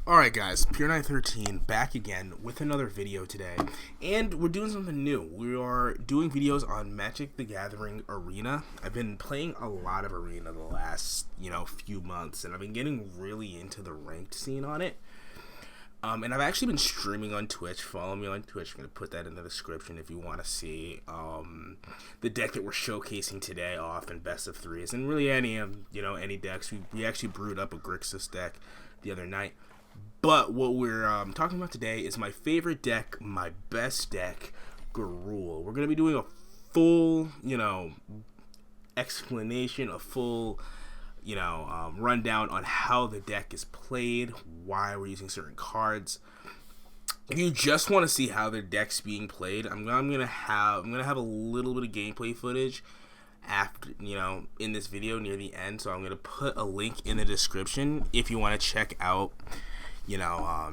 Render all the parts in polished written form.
Alright guys, Pure 913 back again with another video today, and we're doing something new. We are doing videos on Magic the Gathering Arena. I've been playing a lot of Arena the last, few months, and I've been getting really into the ranked scene on it. And I've actually been streaming on Twitch. Follow me on Twitch. I'm going to put that in the description if you want to see the deck that we're showcasing today off in best of threes, and really any decks. We actually brewed up a Grixis deck the other night. But what we're talking about today is my favorite deck, my best deck, Gruul. We're going to be doing a full, explanation, a full, rundown on how the deck is played, why we're using certain cards. If you just want to see how the deck's being played, I'm gonna have a little bit of gameplay footage after, in this video near the end. So I'm gonna put a link in the description if you want to check out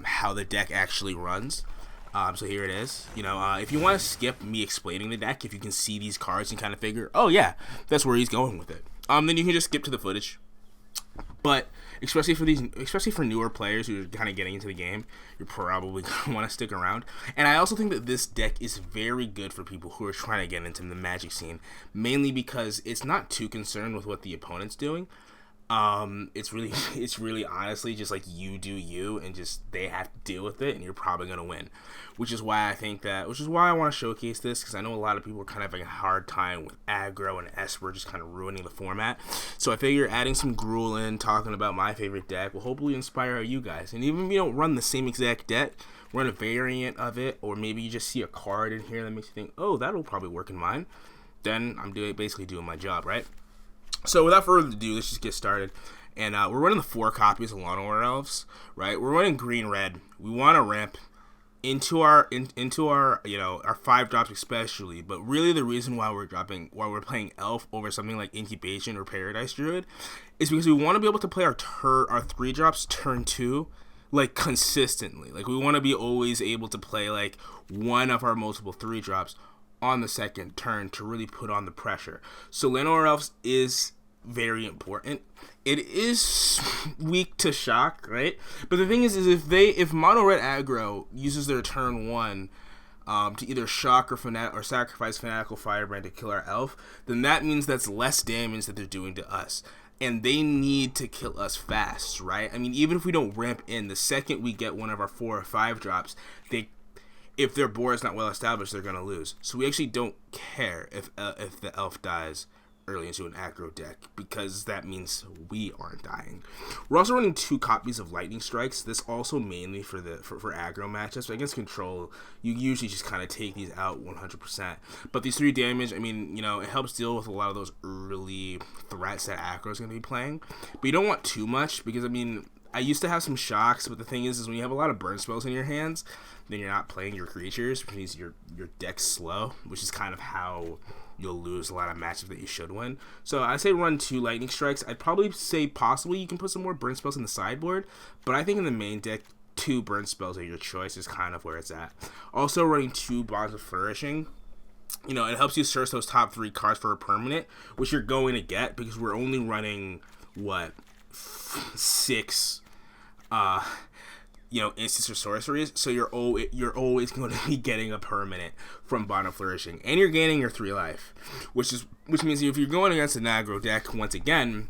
how the deck actually runs. So here it is. If you want to skip me explaining the deck, if you can see these cards and kind of figure, oh yeah, that's where he's going with it, then you can just skip to the footage. But especially for newer players who are kind of getting into the game, you're probably gonna want to stick around. And I also think that this deck is very good for people who are trying to get into the Magic scene, mainly because it's not too concerned with what the opponent's doing. It's really honestly just like you do you, and just they have to deal with it, and you're probably gonna win. Which is why I want to showcase this, because I know a lot of people are kind of having a hard time with aggro and Esper just kind of ruining the format. So I figure adding some Gruul in, talking about my favorite deck, will hopefully inspire you guys. And even if you don't run the same exact deck, run a variant of it, or maybe you just see a card in here that makes you think, oh, that'll probably work in mine, then I'm basically doing my job, right? So without further ado, let's just get started. And we're running the 4 copies of Llanowar Elves, right? We're running green-red. We want to ramp into our our 5 drops especially. But really the reason why we're playing Elf over something like Incubation or Paradise Druid is because we want to be able to play our 3 drops turn 2 like consistently. Like we want to be always able to play like one of our multiple 3 drops on the second turn to really put on the pressure. So Llanowar Elves is very important. It is weak to shock, right? But the thing is if mono red aggro uses their turn 1 to either shock or sacrifice Fanatical Firebrand to kill our elf, then that means that's less damage that they're doing to us. And they need to kill us fast, right? I mean, even if we don't ramp in, the second we get one of our 4 or 5 drops, if their board is not well established, they're going to lose. So we actually don't care if the elf dies early into an aggro deck, because that means we aren't dying. We're also running 2 copies of Lightning Strikes. This also mainly for aggro matchups. But against control, you usually just kind of take these out 100%. But these 3 damage, I mean, it helps deal with a lot of those early threats that aggro is going to be playing. But you don't want too much, because, I mean, I used to have some shocks, but the thing is when you have a lot of burn spells in your hands, then you're not playing your creatures, which means your deck's slow, which is kind of how you'll lose a lot of matchups that you should win. So I say run 2 Lightning Strikes. I'd probably say possibly you can put some more burn spells in the sideboard, but I think in the main deck, 2 burn spells are your choice is kind of where it's at. Also running 2 Bonds of Flourishing. It helps you search those top 3 cards for a permanent, which you're going to get because we're only running 6 instants or sorceries, so you're always going to be getting a permanent from Bond of Flourishing, and you're gaining your 3 life, which means if you're going against an aggro deck, once again,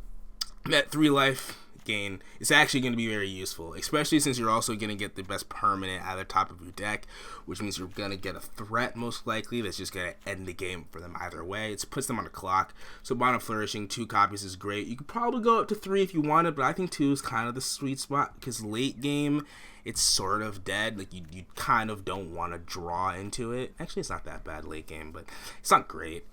that 3 life gain is actually going to be very useful, especially since you're also going to get the best permanent at the top of your deck, which means you're going to get a threat most likely that's just going to end the game for them either way. It puts them on a clock. So Bond of Flourishing, 2 copies is great. You could probably go up to 3 if you wanted, but I think 2 is kind of the sweet spot, because late game it's sort of dead. Like you kind of don't want to draw into it. Actually, it's not that bad late game, but it's not great.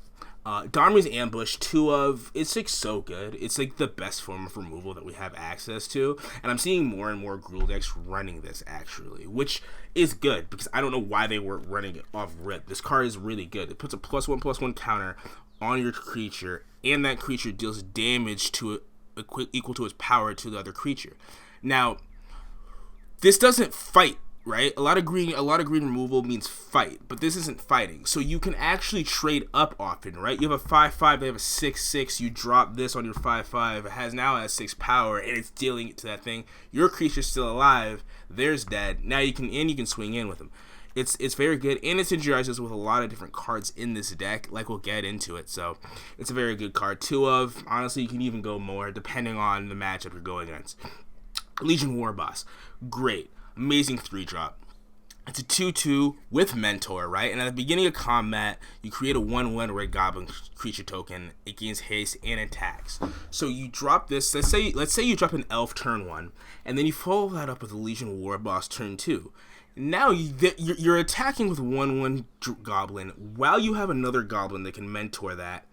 Darmy's Ambush, 2 of, it's like so good. It's like the best form of removal that we have access to, and I'm seeing more and more Gruul decks running this actually, which is good because I don't know why they weren't running it off rip. This card is really good. It puts a +1/+1 counter on your creature, and that creature deals damage to equal to its power to the other creature. Now, this doesn't fight right? A lot of green removal means fight, but this isn't fighting. So you can actually trade up often, right? You have a 5/5, they have a 6/6. You drop this on your 5/5. It has 6 power, and it's dealing it to that thing. Your creature's still alive. Theirs dead. Now you can swing in with them. It's very good, and it synergizes with a lot of different cards in this deck, like we'll get into it. So it's a very good card. 2 of. Honestly, you can even go more depending on the matchup you're going against. Legion War Boss, great. Amazing 3-drop. It's a 2/2 with Mentor, right? And at the beginning of combat, you create a 1/1 Red Goblin creature token. It gains haste and attacks. So you drop this. Let's say you drop an Elf turn 1, and then you follow that up with a Legion War Boss turn 2. Now you're attacking with 1/1 Goblin while you have another Goblin that can Mentor that.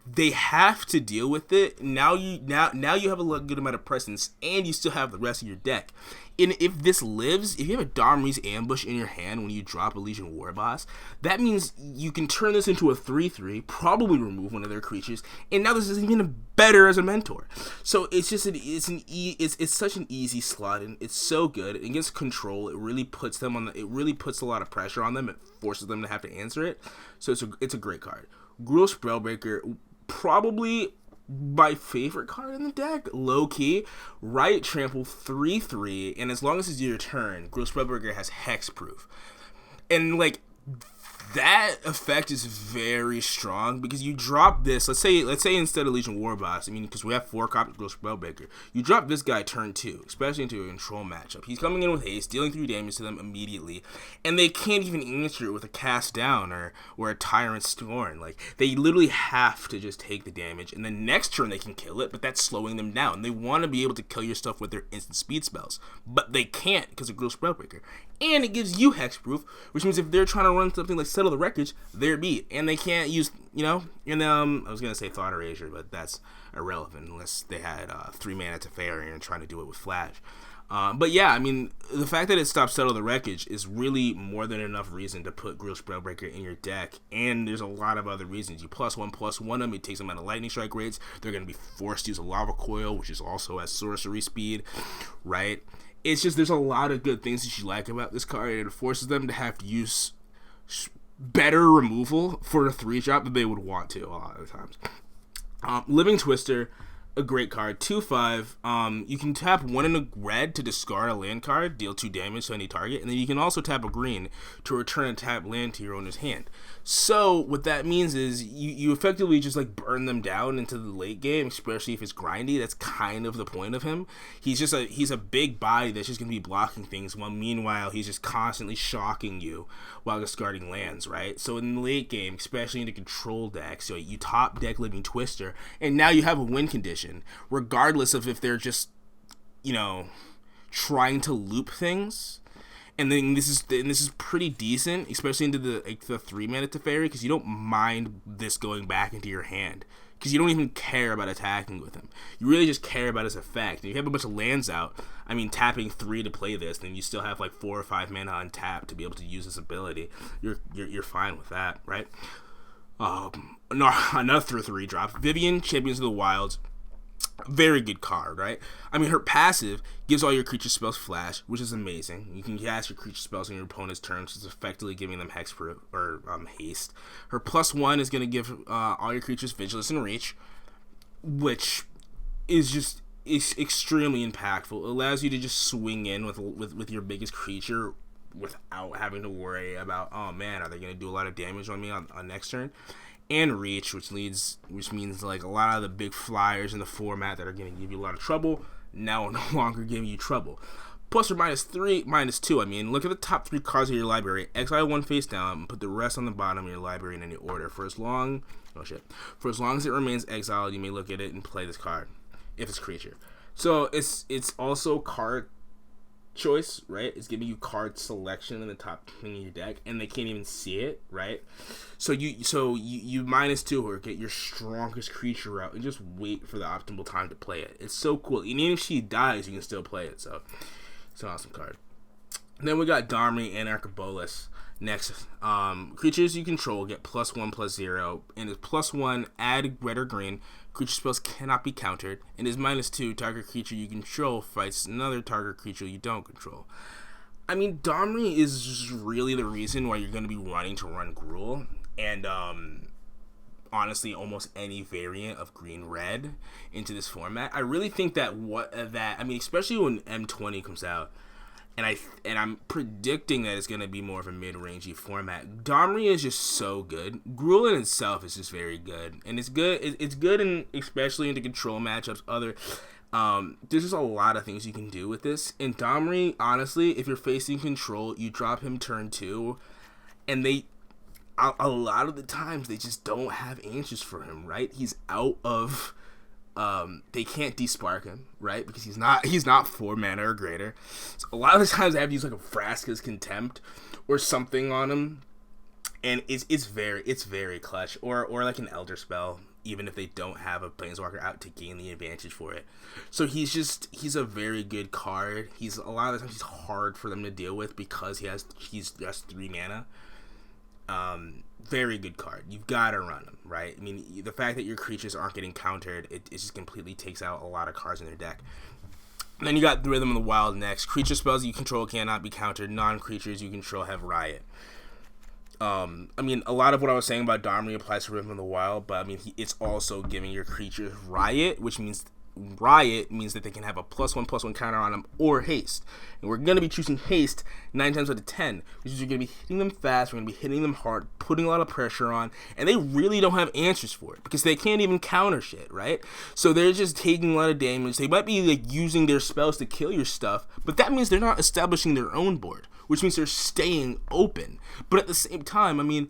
They have to deal with it. Now you have a good amount of presence, and you still have the rest of your deck. And if this lives, if you have a Domri's Ambush in your hand when you drop a Legion War Boss, that means you can turn this into a 3/3, probably remove one of their creatures, and now this is even better as a Mentor. So it's just it's such an easy slot, and it's so good against control. It really puts them on it really puts a lot of pressure on them. It forces them to have to answer it. So it's a great card. Gruul Spellbreaker, probably my favorite card in the deck, low key. Right, trample 3/3, and as long as it's your turn, Gruul Spellbreaker has hexproof, and like that effect is very strong because you drop this. Let's say instead of Legion War Boss, because we have 4 copies of Gruul Spellbreaker, you drop this guy turn 2, especially into a control matchup. He's coming in with haste, dealing 3 damage to them immediately, and they can't even answer it with a Cast Down or a Tyrant Scorn. Like, they literally have to just take the damage, and the next turn they can kill it, but that's slowing them down. They want to be able to kill your stuff with their instant speed spells, but they can't because of Gruul Spellbreaker. And it gives you hexproof, which means if they're trying to run something like Settle the Wreckage, they're beat. And they can't use, I was going to say Thought Erasure, but that's irrelevant unless they had 3 mana to Teferi and trying to do it with Flash. But yeah, the fact that it stops Settle the Wreckage is really more than enough reason to put Gruul Spellbreaker in your deck. And there's a lot of other reasons. You +1/+1 them, it takes them out of Lightning Strike rates. They're going to be forced to use a Lava Coil, which is also at sorcery speed, right? It's just, there's a lot of good things that you like about this card. It forces them to have to use better removal for a 3-drop than they would want to a lot of the times. Living Twister, a great card. 2/5. You can tap 1 in a red to discard a land card, deal 2 damage to any target, and then you can also tap a green to return a tapped land to your owner's hand. So what that means is you effectively just like burn them down into the late game, especially if it's grindy. That's kind of the point of him. He's a big body that's just gonna be blocking things, while meanwhile he's just constantly shocking you while discarding lands, right? So in the late game, especially in the control deck, so you top deck Living Twister, and now you have a win condition, regardless of if they're just, trying to loop things. And then this is pretty decent, especially into the 3 mana Teferi, because you don't mind this going back into your hand, because you don't even care about attacking with him. You really just care about his effect. And you have a bunch of lands out. Tapping 3 to play this, then you still have like 4 or 5 mana untapped to be able to use this ability. You're fine with that, right? Another 3-drop, Vivian, Champions of the Wilds. Very good card, right? Her passive gives all your creature spells flash, which is amazing. You can cast your creature spells on your opponent's turn, so it's effectively giving them hexproof or haste. Her +1 is going to give all your creatures vigilance and reach, which is extremely impactful. It allows you to just swing in with your biggest creature without having to worry about, oh man, are they going to do a lot of damage on me on next turn? And reach, which means like a lot of the big flyers in the format that are going to give you a lot of trouble now are no longer giving you trouble. Plus or -3, -2. Look at the top 3 cards of your library. Exile 1 face down, and put the rest on the bottom of your library in any order. For as long as it remains exiled, you may look at it and play this card if it's creature. So it's also card choice, right? It's giving you card selection in the top thing of your deck, and they can't even see it, right? So you -2 or get your strongest creature out and just wait for the optimal time to play it. It's so cool. And even if she dies, you can still play it. So it's an awesome card. And then we got Domri and Arcabolus next. Creatures you control get +1/+0, and it's +1, add red or green. Creature spells cannot be countered, and is -2. Target creature you control fights another target creature you don't control. I mean, Domri is just really the reason why you're going to be wanting to run Gruul, and honestly, almost any variant of green-red into this format. I really think that especially when M20 comes out, and I'm predicting that it's going to be more of a mid-rangey format. Domri is just so good. Gruul in itself is just very good, and it's good. It's good, in especially into control matchups. There's just a lot of things you can do with this. And Domri, honestly, if you're facing control, you drop him turn 2, and a lot of the times they just don't have answers for him. Right? He's out of. They can't despark him, right? Because he's not 4 mana or greater. So a lot of the times they have to use like a Vraska's Contempt or something on him, and it's very clutch. Or like an Elder Spell, even if they don't have a Planeswalker out to gain the advantage for it. So he's a very good card. A lot of the times he's hard for them to deal with because he's just 3 mana. Very good card. You've got to run him, right? I mean, the fact that your creatures aren't getting countered, it just completely takes out a lot of cards in their deck. And then you got the Rhythm of the Wild next. Creature spells you control cannot be countered. Non-creatures you control have Riot. I mean, a lot of what I was saying about Domri applies to Rhythm of the Wild, but I mean, it's also giving your creatures Riot, which means that they can have a +1/+1 counter on them or haste. And we're going to be choosing haste 9 times out of 10, which is you're going to be hitting them fast, we're going to be hitting them hard, putting a lot of pressure on, and they really don't have answers for it because they can't even counter shit, right? So they're just taking a lot of damage. They might be like using their spells to kill your stuff, but that means they're not establishing their own board, which means they're staying open. But at the same time, I mean,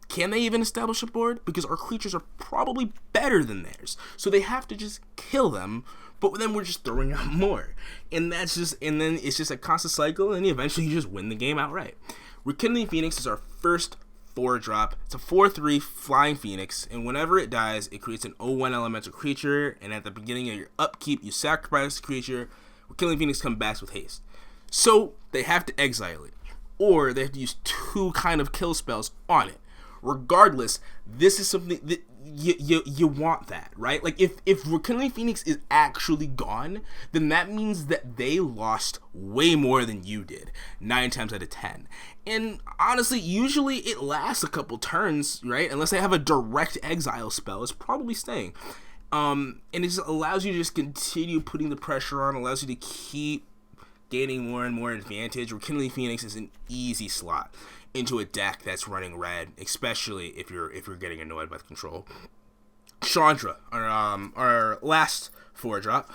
can they even establish a board? Because our creatures are probably better than theirs. So they have to just kill them, but then we're just throwing out more. And then it's just a constant cycle, and eventually you just win the game outright. Rekindling Phoenix is our first 4-drop. It's a 4/3 flying Phoenix, and whenever it dies, it creates an 0/1 elemental creature, and at the beginning of your upkeep, you sacrifice the creature. Rekindling Phoenix comes back with haste. So they have to exile it, or they have to use 2 kind of kill spells on it. Regardless, this is something that you want that, right? Like if Rekindling Phoenix is actually gone, then that means that they lost way more than you did 9 times out of 10. And honestly, usually it lasts a couple turns, right? Unless they have a direct exile spell, it's probably staying. And it just allows you to just continue putting the pressure on, allows you to keep gaining more and more advantage. Rekindling Phoenix is an easy slot into a deck that's running red, especially if you're getting annoyed by the control. Chandra, our last 4-drop.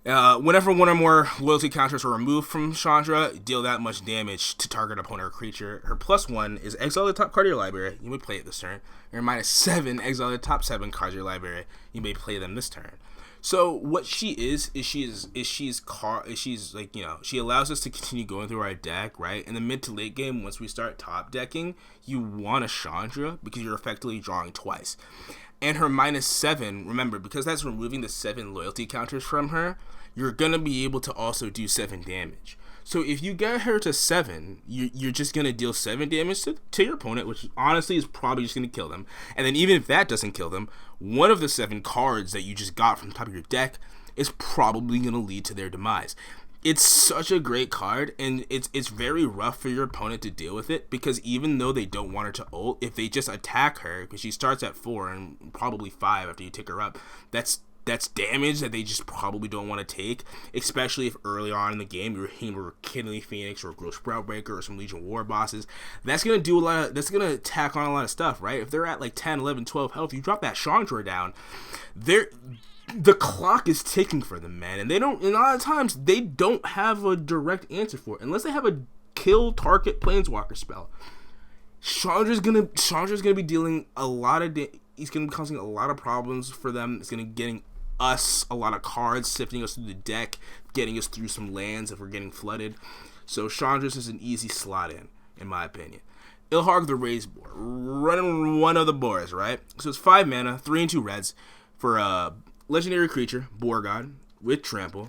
Whenever one or more loyalty counters are removed from Chandra, deal that much damage to target opponent or creature. Her +1 is exile the top card of your library. You may play it this turn. Her -7, exile the top 7 cards of your library. You may play them this turn. So what she is she's like, you know, she allows us to continue going through our deck, right? In the mid to late game, once we start top decking, you want a Chandra because you're effectively drawing twice. And her -7, remember, because that's removing the 7 loyalty counters from her, you're gonna be able to also do 7 damage. So if you get her to 7, you're just going to deal 7 damage to your opponent, which honestly is probably just going to kill them. And then even if that doesn't kill them, one of the 7 cards that you just got from the top of your deck is probably going to lead to their demise. It's such a great card, and it's very rough for your opponent to deal with it, because even though they don't want her to ult, if they just attack her, because she starts at 4 and probably 5 after you tick her up, that's damage that they just probably don't want to take, especially if early on in the game you're hitting a Rekindling Phoenix or a Gross Sproutbreaker or some Legion War bosses. That's going to attack on a lot of stuff, right? If they're at like 10, 11, 12 health, you drop that Chandra down, the clock is ticking for them, man. And a lot of times they don't have a direct answer for it, unless they have a kill target Planeswalker spell. Chandra's gonna be dealing a lot of he's gonna be causing a lot of problems for them. It's gonna be getting us a lot of cards, sifting us through the deck, getting us through some lands if we're getting flooded. So Chandra's is an easy slot in my opinion. Ilharg the Raised Boar, running one of the boars, right? So it's 5 mana, 3 and 2 reds for a legendary creature, Boar God with trample.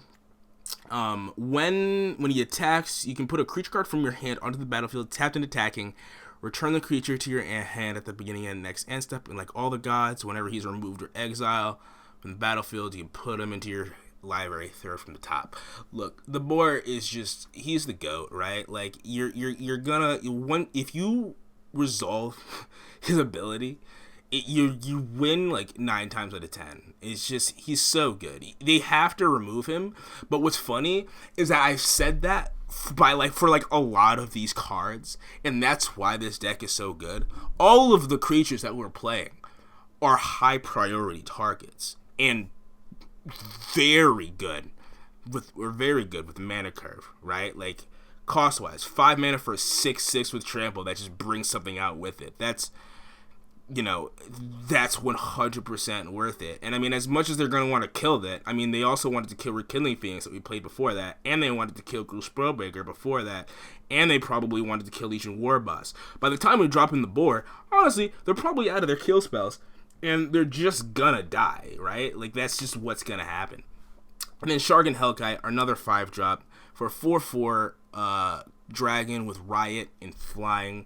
When he attacks, you can put a creature card from your hand onto the battlefield, tapped and attacking. Return the creature to your hand at the beginning of the next end step, and like all the gods, whenever he's removed or exiled from the battlefield, you can put him into your library third from the top. Look, the board is just, he's the GOAT, right? Like, you're gonna, if you resolve his ability, you win like 9 times out of 10. It's just, he's so good. They have to remove him, but what's funny is that I've said that for a lot of these cards, and that's why this deck is so good. All of the creatures that we're playing are high priority targets and very good with mana curve, right? Like, cost wise, 5 mana for a 6/6 with trample that just brings something out with it. That's 100% worth it. And I mean, as much as they're going to want to kill that, I mean, they also wanted to kill Rekindling Phoenix that we played before that, and they wanted to kill Gruul Spellbreaker before that, and they probably wanted to kill Legion Warboss. By the time we drop in the board, honestly, they're probably out of their kill spells, and they're just gonna die, right? Like, that's just what's gonna happen. And then Shark and Hellkite are another 5-drop for a 4/4 dragon with Riot and flying.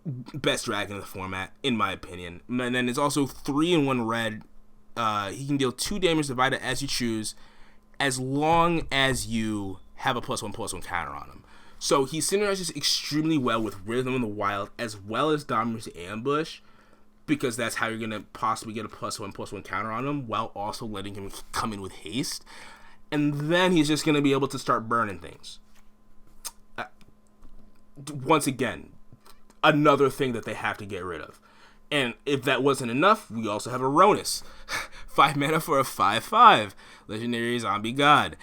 Best dragon in the format, in my opinion. And then it's also 3/1 red. He can deal 2 damage divided as you choose, as long as you have a +1/+1 counter on him. So he synergizes extremely well with Rhythm of the Wild as well as Dominus Ambush, because that's how you're going to possibly get a +1/+1 counter on him while also letting him come in with haste. And then he's just going to be able to start burning things. Once again, another thing that they have to get rid of. And if that wasn't enough, we also have Aronis. 5 mana for a 5/5 legendary zombie god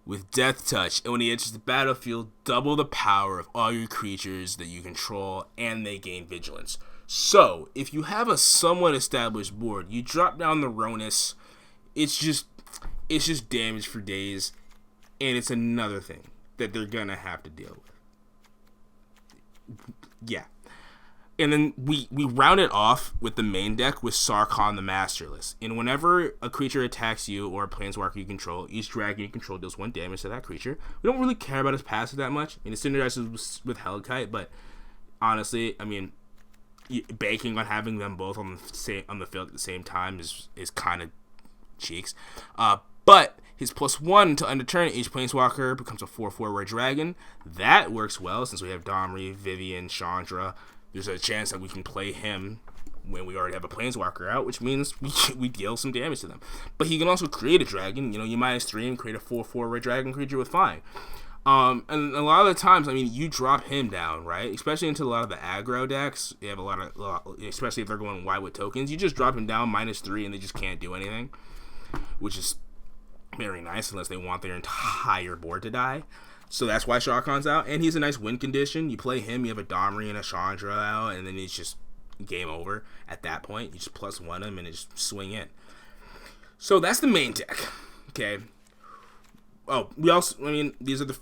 with Death Touch, and when he enters the battlefield, double the power of all your creatures that you control, and they gain vigilance. So, if you have a somewhat established board, you drop down the Aronis, it's just damage for days, and it's another thing that they're gonna have to deal with. Yeah. And then we round it off with the main deck with Sarkhan the Masterless. And whenever a creature attacks you or a planeswalker you control, each dragon you control deals 1 damage to that creature. We don't really care about his passive that much. I mean, it synergizes with Hellkite, but honestly, I mean, banking on having them both on the field at the same time is kind of cheeks. But his +1 to end a turn, each planeswalker becomes a 4/4 red dragon. That works well since we have Domri, Vivian, Chandra. There's a chance that we can play him when we already have a planeswalker out, which means we deal some damage to them. But he can also create a dragon. You -3 and create a 4/4 red dragon creature with flying. And a lot of the times, I mean, you drop him down, right? Especially into a lot of the aggro decks. They have a lot, especially if they're going wide with tokens. You just drop him down -3 and they just can't do anything, which is very nice unless they want their entire board to die. So that's why Sharkon's out, and he's a nice win condition. You play him, you have a Domri and a Chandra out, and then it's just game over at that point. You just +1 him and just swing in. So that's the main deck. Okay. Oh, we also, I mean, these are the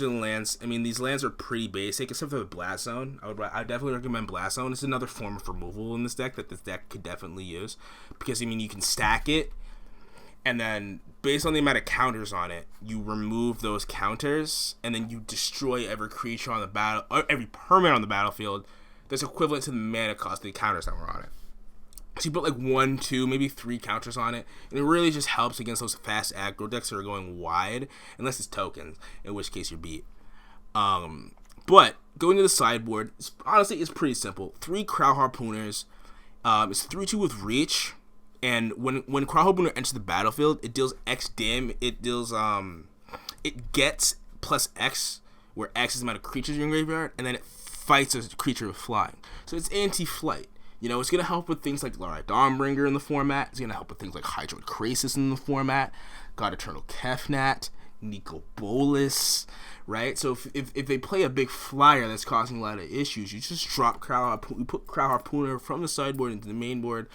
lands. I mean, these lands are pretty basic, except for the Blast Zone. I definitely recommend Blast Zone. It's another form of removal in this deck that this deck could definitely use, because I mean, you can stack it, and then based on the amount of counters on it, you remove those counters, and then you destroy every creature on the battle, or every permanent on the battlefield that's equivalent to the mana cost of the counters that were on it. So you put like 1, 2, maybe 3 counters on it, and it really just helps against those fast aggro decks that are going wide, unless it's tokens, in which case you're beat. But going to the sideboard, honestly, it's pretty simple. 3 Crow Harpooners. It's 3/2 with reach. And when Crow Harpooner enters the battlefield, it deals X damage. It gets +X, where X is the amount of creatures in your graveyard, and then it fights a creature with flying. So it's anti-flight. You know, it's going to help with things like Larai Dawnbringer in the format. It's going to help with things like Hydroid Krasis in the format. God Eternal Kefnat, Nico Bolas, right? So if they play a big flyer that's causing a lot of issues, you just drop Crow Harpooner. You put Crow Harpooner from the sideboard into the main board.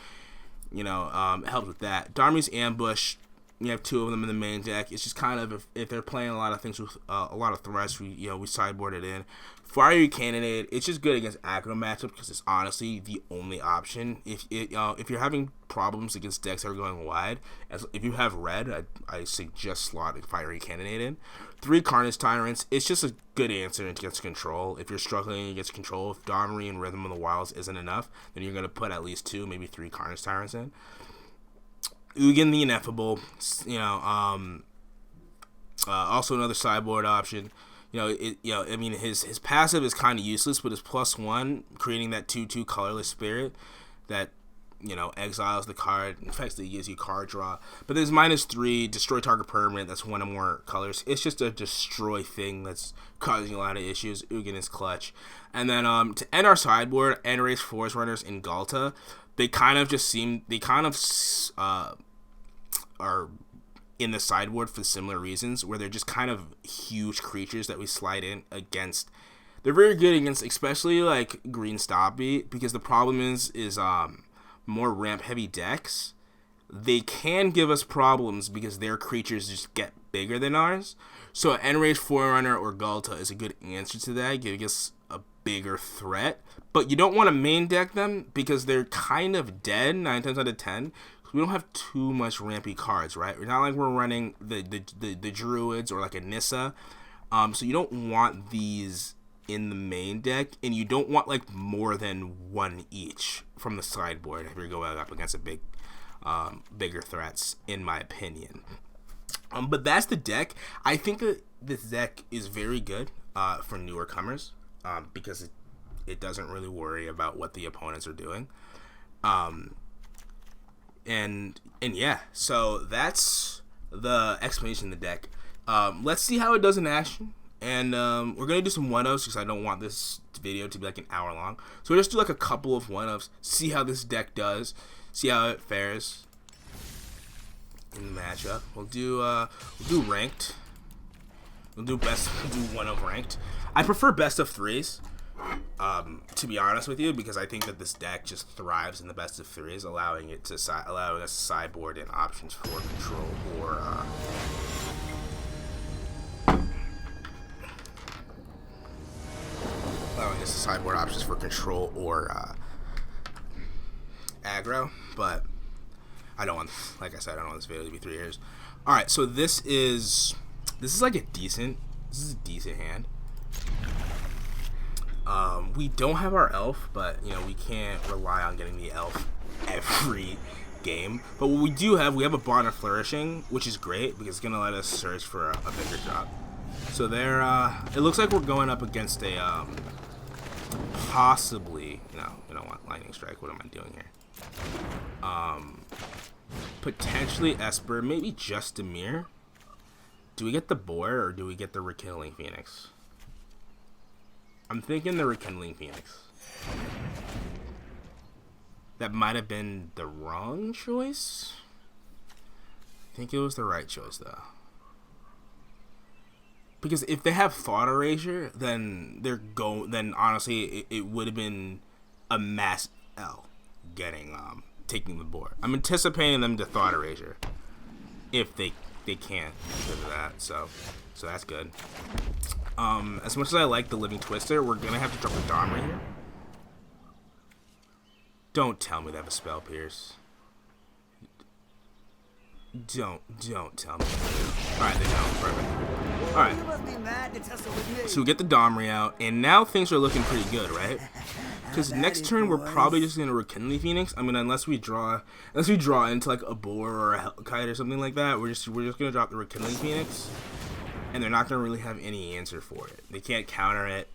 You know, it helps with that. Darmy's Ambush, you have 2 of them in the main deck. It's just kind of, if they're playing a lot of things with a lot of threats, we sideboard it in. Fiery Cannonade, it's just good against aggro matchups because it's honestly the only option. If you're having problems against decks that are going wide, if you have red, I suggest slotting Fiery Cannonade in. 3 Carnage Tyrants, it's just a good answer against control. If you're struggling against control, if Domri and Rhythm of the Wilds isn't enough, then you're going to put at least 2, maybe 3 Carnage Tyrants in. Ugin the Ineffable, you know, also another sideboard option. You know, I mean, his passive is kind of useless, but his +1, creating that 2/2 colorless spirit that, you know, exiles the card, effectively gives you card draw. But there's -3, destroy target permanent, that's one or more colors. It's just a destroy thing that's causing a lot of issues. Ugin is clutch. And then to end our sideboard, Enraged Forest Runners in Galta, they kind of are in the sideboard for similar reasons, where they're just kind of huge creatures that we slide in against. They're very good against, especially like green Stompy, because the problem is more ramp heavy decks. They can give us problems because their creatures just get bigger than ours. So Enraged Forerunner or Galta is a good answer to that, giving us a bigger threat. But you don't want to main deck them because they're kind of dead 9 times out of 10. We don't have too much rampy cards, right? We're not like we're running the Druids or like a Nissa. So you don't want these in the main deck, and you don't want like more than one each from the sideboard if you're going up against a bigger threats, in my opinion. But that's the deck. I think that this deck is very good for newer comers because it doesn't really worry about what the opponents are doing. And yeah, so that's the explanation of the deck. Let's see how it does in action. And we're going to do some 1-ofs because I don't want this video to be like an hour long. So we'll just do like a couple of 1-ofs, see how this deck does, see how it fares in the matchup. We'll do ranked. We'll do 1-of ranked. I prefer best of 3s, to be honest with you, because I think that this deck just thrives in the best of 3s, allowing us to sideboard in options for control or sideboard options for control or aggro. But I don't want, like I said, I don't want this video to be 3 years. All right, so this is like a decent hand. We don't have our elf, but you know, we can't rely on getting the elf every game. But what we do have, we have a Bond of Flourishing, which is great because it's gonna let us search for a bigger drop. So there, it looks like we're going up against a possibly, no, we don't want Lightning Strike. What am I doing here? Potentially Esper, maybe just Dimir. Do we get the Boar or do we get the Rekindling Phoenix? I'm thinking the Rekindling Phoenix. That might have been the wrong choice. I think it was the right choice though. Because if they have Thought Erasure, then then honestly it would have been a mass L getting taking the board. I'm anticipating them to Thought Erasure if they can't because of that. So that's good. As much as I like the Living Twister, we're gonna have to drop the Domri here. Don't tell me they have a Spell Pierce. Don't tell me. Alright, they don't. Perfect. Alright. So we get the Domri out, and now things are looking pretty good, right? Because next turn we're probably just gonna Rekindling Phoenix. I mean, unless we draw into like a Boar or a Hellkite or something like that, we're just gonna drop the Rekindling Phoenix, and they're not gonna really have any answer for it. They can't counter it.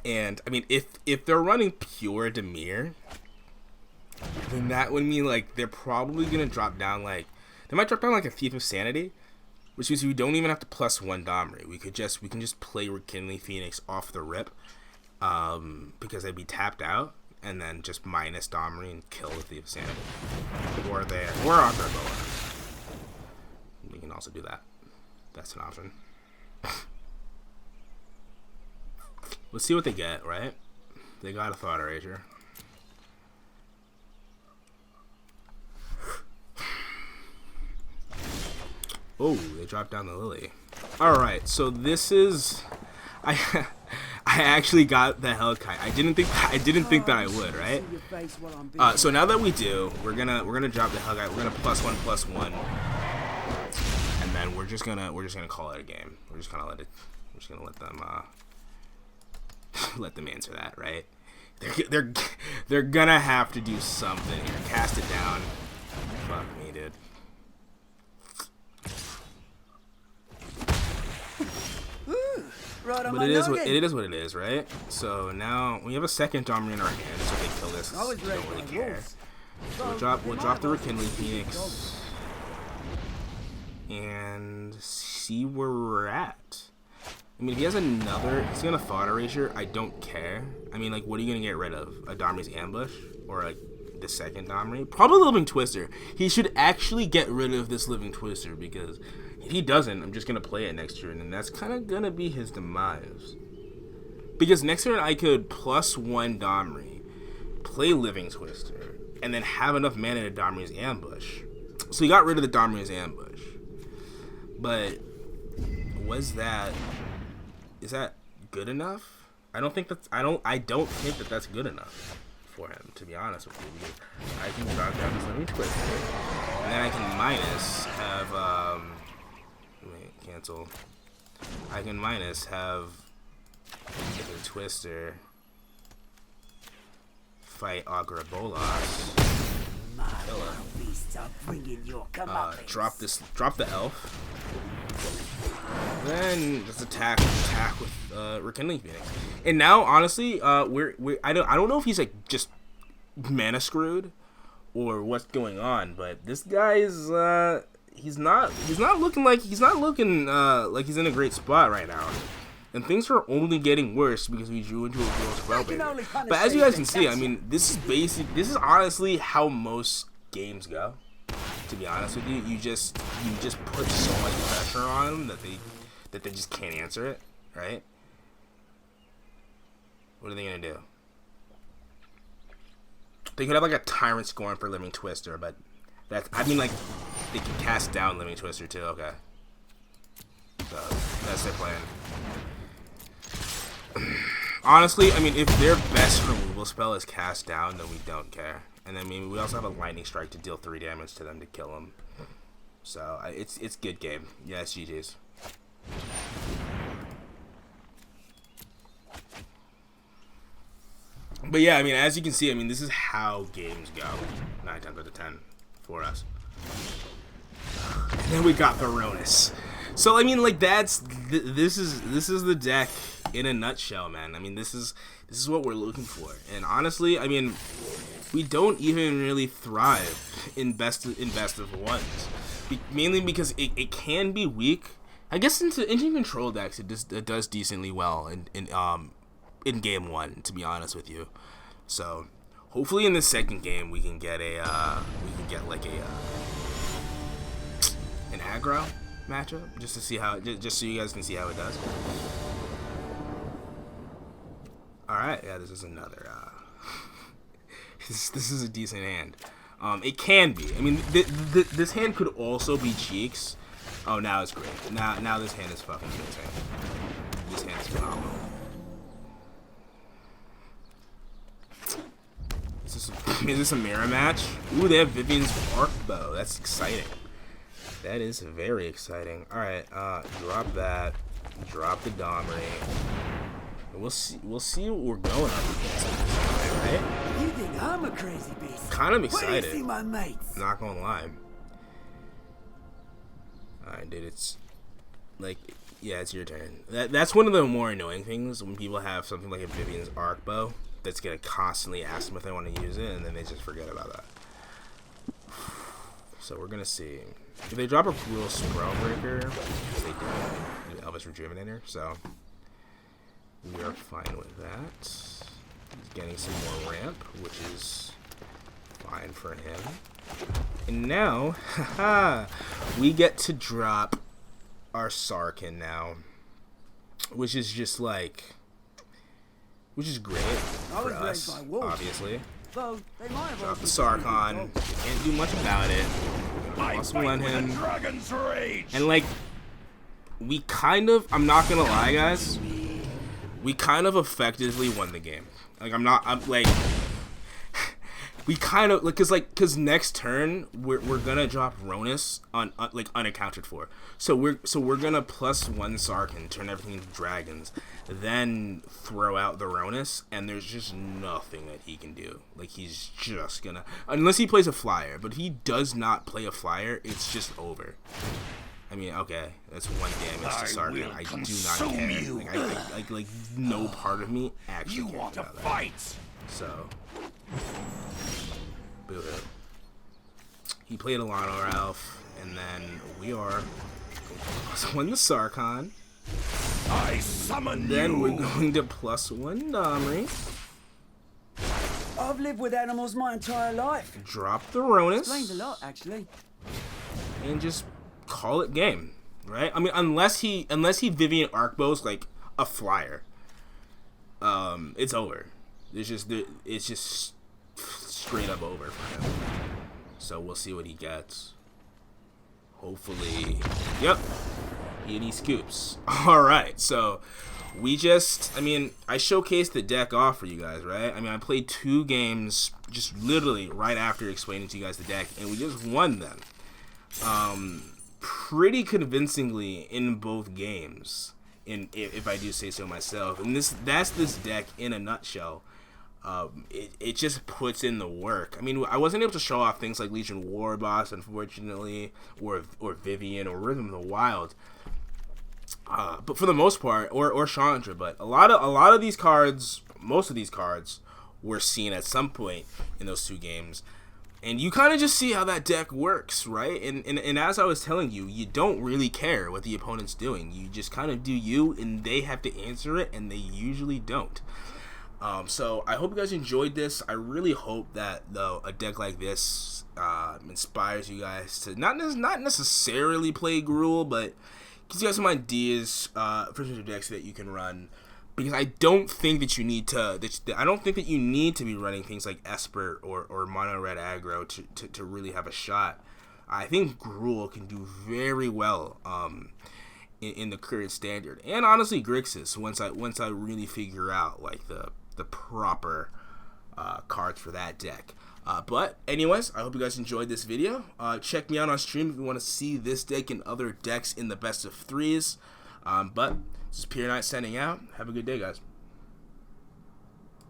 And I mean, if they're running pure Dimir, then that would mean like they're probably gonna drop down like they might drop down like a Thief of Sanity, which means we don't even have to +1 Domri. We can just play Rekindling Phoenix off the rip, because they'd be tapped out, and then just minus Domri and kill the Thief of Sanity, or our Gargoyle. We can also do that. That's an option. Let's see what they get, right? They got a Thought Erasure. Oh, they dropped down the Lily. Alright, so this is... I actually got the Hellkite. I didn't think that I would, right? So now that we do, we're gonna drop the Hellkite. We're gonna +1/+1. And then we're just gonna call it a game. We're just gonna let them let them answer that, right? They're gonna have to do something here. Cast it down. Fuck me, dude. Right on But my it is noggin. what it is, right? So now we have a second Domri in our hand, so they kill this. Always We don't really ready for care. wolves. We'll drop the Rekindling Phoenix and see where we're at. I mean, if he has another, he's gonna Thought Erasure. I don't care. I mean, like, what are you gonna get rid of? A Domri's Ambush or like the second Domri? Probably Living Twister. He should actually get rid of this Living Twister because if he doesn't, I'm just gonna play it next turn, and that's kind of gonna be his demise. Because next turn I could +1 Domri, play Living Twister, and then have enough mana to Domri's Ambush. So he got rid of the Domri's Ambush. But was that? Is that good enough? I don't think that's. I don't think that that's good enough for him, to be honest with you. Because I can drop down this Living Twister, and then I can minus have wait, cancel. I can minus have the Twister fight Agra Bolas. Drop the elf. Then just attack with Rekindling Phoenix. And now, honestly, I don't know if he's like just mana screwed or what's going on, but this guy is he's not looking like he's in a great spot right now. And things are only getting worse because we drew into a Gruul Spellbreaker. But as you guys can see, I mean, this is honestly how most games go. To be honest with you, you just put so much pressure on them that they just can't answer it, right? What are they gonna do? They could have like a Tyrant Scorn for Living Twister, but that's, I mean, like, they can cast down Living Twister too. Okay, so that's their plan. Honestly, I mean, if their best removal spell is cast down, then we don't care. And then, I mean, we also have a Lightning Strike to deal 3 damage to them to kill them. So it's good game. Yes, GG's. But yeah, I mean, as you can see, I mean, this is how games go 9 times out of 10 for us. And then we got Baroness. So I mean, like, this is the deck in a nutshell, man. I mean, this is what we're looking for. And honestly, I mean, we don't even really thrive in best of ones, mainly because it can be weak. I guess into engine control decks, it does decently well in game 1, to be honest with you. So hopefully in the second game we can get like an aggro matchup just to see how, just so you guys can see how it does. All right, yeah, this is another. This is a decent hand. It can be. I mean, this hand could also be cheeks. Oh, now it's great. Now this hand is fucking insane. This hand is phenomenal. Is this a mirror match? Ooh, they have Vivian's Arc Bow. That's exciting. That is very exciting. All right, drop that. Drop the Domri. We'll see what we're going up against. Right? You think I'm a crazy beast? Kind of excited. Where do you see my mates? Not gonna lie. Alright, dude, it's like, yeah, it's your turn. That's one of the more annoying things when people have something like a Vivian's Arc Bow that's gonna constantly ask them if they want to use it, and then they just forget about that. So we're gonna see if they drop a Gruul Spellbreaker, because they did Elvis Rejuvenator, so we are fine with that. He's getting some more ramp, which is fine for him. And now, haha, we get to drop our Sarkin now, which is just like, which is great for us, obviously. Drop the Sarkon. Can't do much about it. Also on him. And like, we kind of, I'm not gonna lie, guys, we kind of effectively won the game. Like, I'm like, we kind of because next turn we're gonna drop Ronus on like unaccounted for. So we're gonna +1 Sarkhan, turn everything into dragons, then throw out the Ronus, and there's just nothing that he can do. Like he's just gonna, unless he plays a flyer. But if he does not play a flyer, it's just over. I mean, okay, that's 1 damage to Sarkhan. I do not care. You. Like no part of me actually You cares want to about that. fight? So, boo-hoo. He played a Lano Ralph, and then we are +1 to Sarkhan. I summon Then you. we're going to +1 Domri. I've lived with animals my entire life. Drop the Ronus. Explains a lot, actually. And just call it game, right? I mean, unless he Vivian Arcbows like a flyer, it's over. It's just straight up over for him. So we'll see what he gets. Hopefully, yep, he scoops. All right, so we just, I mean, I showcased the deck off for you guys, right? I mean, I played 2 games just literally right after explaining to you guys the deck, and we just won them. Pretty convincingly in both games, if I do say so myself. And that's this deck in a nutshell. It just puts in the work. I mean, I wasn't able to show off things like Legion Warboss, unfortunately, or Vivian or Rhythm of the Wild. But for the most part, or Chandra, but a lot of these cards, most of these cards, were seen at some point in those 2 games. And you kind of just see how that deck works, right? And as I was telling you, you don't really care what the opponent's doing. You just kind of do you, and they have to answer it, and they usually don't. So I hope you guys enjoyed this. I really hope that a deck like this inspires you guys to not necessarily play Gruul, but gives you guys some ideas for some decks that you can run. Because I don't think that you need to. I don't think that you need to be running things like Esper or Mono Red Aggro to really have a shot. I think Gruul can do very well in the current standard, and honestly Grixis once I really figure out like the proper cards for that deck. But anyways, I hope you guys enjoyed this video. Check me out on stream if you want to see this deck and other decks in the best of 3s. But this is Pure Knight signing out. Have a good day, guys.